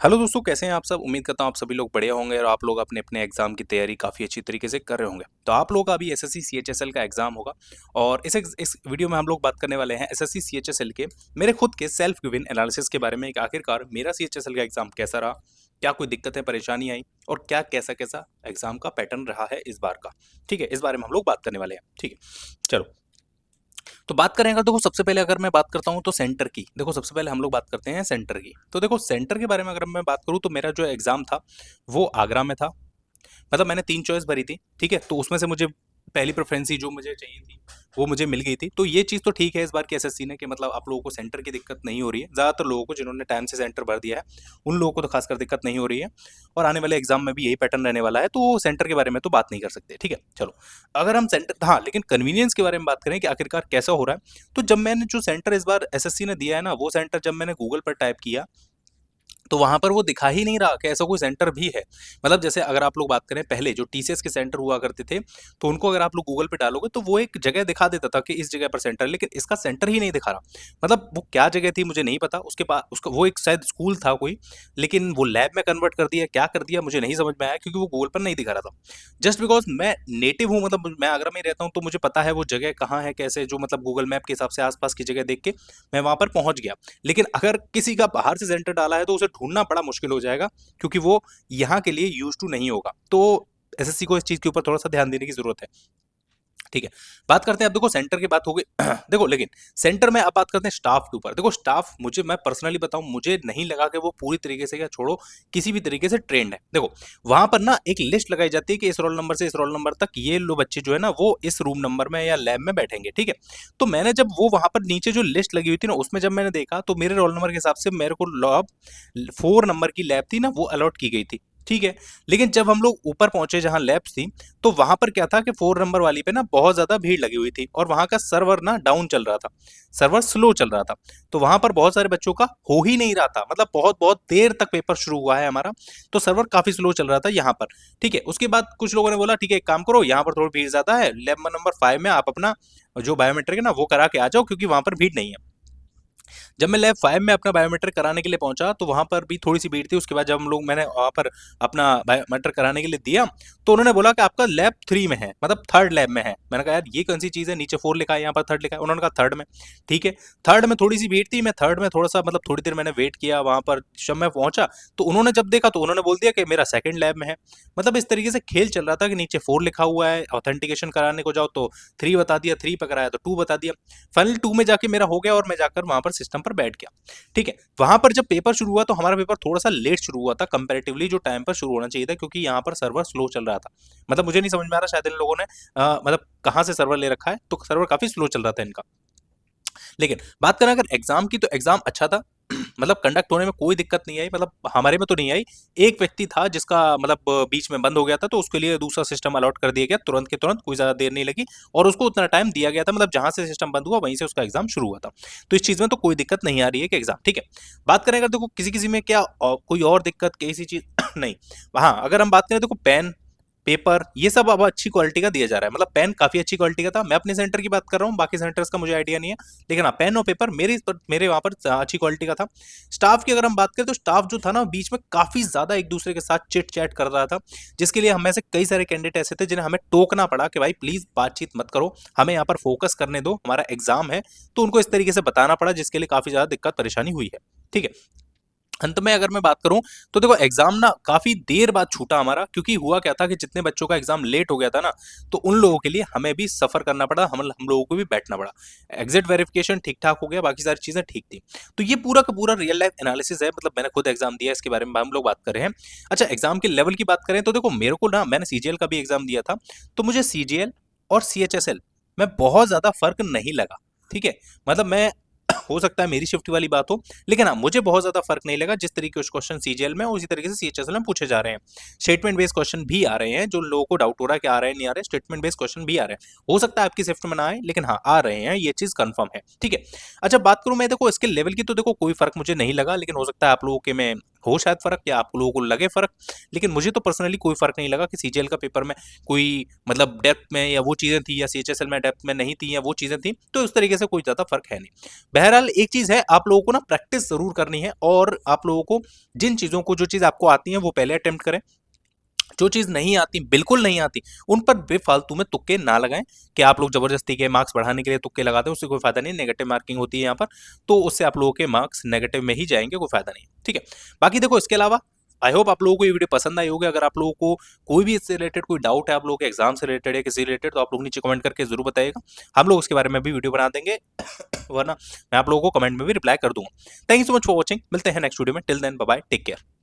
Hello दोस्तों, कैसे हैं आप सब। उम्मीद करता हूँ आप सभी लोग बढ़िया होंगे और आप लोग अपने अपने एग्जाम की तैयारी काफ़ी अच्छी तरीके से कर रहे होंगे। तो आप लोगों का अभी एसएससी सीएचएसएल का एग्जाम होगा और इस वीडियो में हम लोग बात करने वाले हैं एसएससी सीएचएसएल के मेरे खुद के सेल्फ गिवन एनालिसिस के बारे में। एक आखिरकार मेरा सीएचएसएल का एग्जाम कैसा रहा, क्या कोई दिक्कतें परेशानी आई और क्या कैसा कैसा एग्जाम का पैटर्न रहा है इस बार का। ठीक है, इस बारे में हम लोग बात करने वाले हैं। ठीक है, चलो। तो बात करें अगर, देखो सबसे पहले अगर मैं बात करता हूँ तो सेंटर की, देखो सबसे पहले हम लोग बात करते हैं सेंटर की। तो देखो सेंटर के बारे में अगर मैं बात करूँ तो मेरा जो एग्जाम था वो आगरा में था। मतलब मैंने 3 चॉइस भरी थी, ठीक है, तो उसमें से मुझे पहली प्रेफरेंस ही जो मुझे चाहिए थी वो मुझे मिल गई थी। तो ये चीज़ तो ठीक है इस बार की एसएससी ने कि मतलब आप लोगों को सेंटर की दिक्कत नहीं हो रही है। ज़्यादातर लोगों को जिन्होंने टाइम से सेंटर भर दिया है उन लोगों को तो खासकर दिक्कत नहीं हो रही है और आने वाले एग्जाम में भी यही पैटर्न रहने वाला है, तो सेंटर के बारे में तो बात नहीं कर सकते। ठीक है, चलो। अगर हम सेंटर, हाँ, लेकिन कन्वीनियंस के बारे में बात करें कि आखिरकार कैसा हो रहा है, तो जब मैंने जो सेंटर इस बार एसएससी ने दिया है ना, वो सेंटर जब मैंने गूगल पर टाइप किया तो वहाँ पर वो दिखा ही नहीं रहा कि ऐसा कोई सेंटर भी है। मतलब जैसे अगर आप लोग बात करें पहले जो टीसीएस के सेंटर हुआ करते थे, तो उनको अगर आप लोग गूगल पे डालोगे तो वो एक जगह दिखा देता था कि इस जगह पर सेंटर है, लेकिन इसका सेंटर ही नहीं दिखा रहा। मतलब वो क्या जगह थी मुझे नहीं पता, उसके पास उसका वो एक शायद स्कूल था कोई, लेकिन वो लैब में कन्वर्ट कर दिया, क्या कर दिया मुझे नहीं समझ में आया क्योंकि वो गूगल पर नहीं दिखा रहा था। जस्ट बिकॉज़ मैं नेटिव हूँ, मतलब मैं आगरा में ही रहता हूँ, तो मुझे पता है वो जगह कहाँ है, कैसे, जो मतलब गूगल मैप के हिसाब से आस-पास की जगह देख के मैं वहाँ पर पहुँच गया। लेकिन अगर किसी का बाहर से सेंटर डाला है तो उसे ढूँढना बड़ा मुश्किल हो जाएगा क्योंकि वो यहाँ के लिए यूज़ टू नहीं होगा। तो एसएससी को इस चीज़ के ऊपर थोड़ा-सा ध्यान देने की ज़रूरत है। ठीक है, बात करते हैं अब, देखो सेंटर की बात हो गई। देखो लेकिन सेंटर में अब बात करते हैं स्टाफ के ऊपर। देखो स्टाफ, मुझे मैं पर्सनली बताऊं, मुझे नहीं लगा कि वो पूरी तरीके से, या छोड़ो किसी भी तरीके से ट्रेंड है। देखो वहां पर ना एक लिस्ट लगाई जाती है कि इस रोल नंबर से इस रोल नंबर तक ये लो बच्चे जो है ना वो इस रूम नंबर में या लैब में बैठेंगे। ठीक है, तो मैंने जब वो वहां पर नीचे जो लिस्ट लगी हुई थी ना उसमें जब मैंने देखा तो मेरे रोल नंबर के हिसाब से मेरे को लैब 4 नंबर की लैब थी ना वो अलॉट की गई थी। ठीक है, लेकिन जब हम लोग ऊपर पहुंचे जहां लैब्स थी, तो वहां पर क्या था कि 4 नंबर वाली पे ना बहुत ज्यादा भीड़ लगी हुई थी और वहां का सर्वर ना डाउन चल रहा था, सर्वर स्लो चल रहा था। तो वहां पर बहुत सारे बच्चों का हो ही नहीं रहा था, मतलब बहुत बहुत देर तक पेपर शुरू हुआ है हमारा, तो सर्वर काफी स्लो चल रहा था यहाँ पर। ठीक है, उसके बाद कुछ लोगों ने बोला ठीक है एक काम करो, यहाँ पर थोड़ी भीड़ ज्यादा है, लैब नंबर 5 में आप अपना जो बायोमेट्रिक है ना वो करा के आ जाओ क्योंकि वहां पर भीड़ नहीं है। जब मैं लैब 5 में अपना बायोमेट्रिक कराने के लिए पहुंचा तो वहां पर भी थोड़ी सी भीड़ थी। उसके बाद जब हम लोग, मैंने वहां पर अपना बायोमेट्रिक कराने के लिए दिया तो उन्होंने बोला कि आपका लैब 3 में है, मतलब थर्ड लैब में है। मैंने कहा यार ये कौन सी चीज़ है, नीचे 4 लिखा है यहाँ पर थर्ड लिखा है। उन्होंने कहा थर्ड में। ठीक है, थर्ड में थोड़ी सी भीड़ थी, मैं थर्ड में थोड़ा सा, मतलब थोड़ी देर मैंने वेट किया वहां पर। जब मैं पहुंचा तो उन्होंने जब देखा तो उन्होंने बोल दिया कि मेरा सेकंड लैब में है। मतलब इस तरीके से खेल चल रहा था कि नीचे 4 लिखा हुआ है, ऑथेंटिकेशन कराने को जाओ तो 3 बता दिया, 3 पे कराया तो 2 बता दिया। फाइनल 2 में जाके मेरा हो गया और मैं जाकर वहां पर सिस्टम पर बैठ गया। ठीक है, वहां पर जब पेपर शुरू हुआ तो हमारा पेपर थोड़ा सा लेट शुरू हुआ था कंपैरेटिवली जो टाइम पर शुरू होना चाहिए था, क्योंकि यहाँ पर सर्वर स्लो चल रहा था। मतलब मुझे नहीं समझ में आ रहा, शायद इन लोगों ने मतलब कहाँ से सर्वर ले रखा है, तो सर्वर काफी स्लो चल रहा था इनका। लेकिन बात करें अगर एग्जाम की, तो एग्जाम अच्छा था। मतलब कंडक्ट होने में कोई दिक्कत नहीं आई, मतलब हमारे में तो नहीं आई। एक व्यक्ति था जिसका मतलब बीच में बंद हो गया था, तो उसके लिए दूसरा सिस्टम अलॉट कर दिया गया तुरंत के तुरंत, कोई ज्यादा देर नहीं लगी और उसको उतना टाइम दिया गया था, मतलब जहां से सिस्टम बंद हुआ वहीं से उसका एग्जाम शुरू हुआ था। तो इस चीज में तो कोई दिक्कत नहीं आ रही है कि एग्जाम ठीक है। बात करें अगर, देखो किसी किसी में क्या कोई और दिक्कत किसी चीज नहीं। हाँ, अगर हम बात करें, देखो पेन, पेपर, ये सब अब अच्छी क्वालिटी का दिया जा रहा है। मतलब पेन काफी अच्छी क्वालिटी का था, मैं अपने सेंटर की बात कर रहा हूँ, बाकी सेंटर्स का मुझे आइडिया नहीं है। लेकिन हाँ, पेन और पेपर मेरे वहां पर अच्छी क्वालिटी का था। स्टाफ की अगर हम बात करें तो स्टाफ जो था ना बीच में काफी ज्यादा एक दूसरे के साथ चिट चैट कर रहा था, जिसके लिए हम में से कई सारे कैंडिडेट ऐसे थे जिन्हें हमें टोकना पड़ा कि भाई प्लीज बातचीत मत करो, हमें यहाँ पर फोकस करने दो, हमारा एग्जाम है। तो उनको इस तरीके से बताना पड़ा, जिसके लिए काफी ज्यादा दिक्कत परेशानी हुई है। ठीक है, अंत में अगर मैं बात करूं तो देखो एग्जाम ना काफी देर बाद छूटा हमारा, क्योंकि हुआ क्या था कि जितने बच्चों का एग्जाम लेट हो गया था ना, तो उन लोगों के लिए हमें भी सफर करना पड़ा, हम लोगों को भी बैठना पड़ा। एग्जिट वेरिफिकेशन ठीक ठाक हो गया, बाकी सारी चीजें ठीक थी। तो ये पूरा का पूरा रियल लाइफ एनालिसिस है, मतलब मैंने खुद एग्जाम दिया, इसके बारे में हम लोग बात कर रहे हैं। अच्छा, एग्जाम के लेवल की बात करें तो देखो मेरे को ना, मैंने सीजीएल का भी एग्जाम दिया था, तो मुझे सीजीएल और सीएचएसएल में बहुत ज्यादा फर्क नहीं लगा। ठीक है, मतलब मैं हो सकता है मेरी शिफ्ट वाली बात हो, लेकिन हाँ मुझे बहुत ज्यादा फर्क नहीं लगा। जिस तरीके के क्वेश्चन सीजीएल में उसी तरीके से सीएचएसएल में पूछे जा रहे हैं। स्टेटमेंट बेस्ड क्वेश्चन भी आ रहे हैं, जो लोगों को डाउट हो रहा है कि आ रहे हैं नहीं आ रहे, स्टेटमेंट बेस्ड क्वेश्चन भी आ रहे हैं। हो सकता है आपकी शिफ्ट में ना आए, लेकिन हाँ आ रहे हैं, ये चीज कंफर्म है। ठीक है, अच्छा बात करूं मैं, देखो इसके लेवल की, तो देखो कोई फर्क मुझे नहीं लगा, लेकिन हो सकता है आप लोगों के में हो शायद फ़र्क या आप लोगों को लगे फ़र्क, लेकिन मुझे तो पर्सनली कोई फ़र्क नहीं लगा कि सीजीएल का पेपर में कोई मतलब डेप्थ में या वो चीज़ें थी या सीएचएसएल में डेप्थ में नहीं थी या वो चीज़ें थी, तो उस तरीके से कोई ज़्यादा फ़र्क है नहीं। बहरहाल एक चीज़ है, आप लोगों को ना प्रैक्टिस ज़रूर करनी है और आप लोगों को जिन चीज़ों को जो चीज़ आपको आती है वो पहले अटेम्प्ट करें। जो चीज़ नहीं आती, बिल्कुल नहीं आती, उन पर बेफालतू में तुक्के ना लगाएँ कि आप लोग ज़बरदस्ती के मार्क्स बढ़ाने के लिए तुक्के लगाते हैं, उससे कोई फ़ायदा नहीं, नेगेटिव मार्किंग होती है यहाँ पर, तो उससे आप लोगों के मार्क्स नेगेटिव में ही जाएँगे, कोई फ़ायदा नहीं, ठीक है? बाकी देखो इसके अलावा आई होप आप लोगों को ये वीडियो पसंद आई होगी। अगर आप लोगों को कोई भी इससे रिलेटेड कोई डाउट है, आप लोगों के एग्ज़ाम से रिलेटेड या किसी रिलेटेड, तो आप लोग नीचे कमेंट करके ज़रूर बताइएगा। हम लोग उसके बारे में भी वीडियो बना देंगे वरना मैं आप लोगों को कमेंट में भी रिप्लाई कर दूँगा। Thank you so much for watching. मिलते हैं नेक्स्ट वीडियो में। Till then bye bye, take care.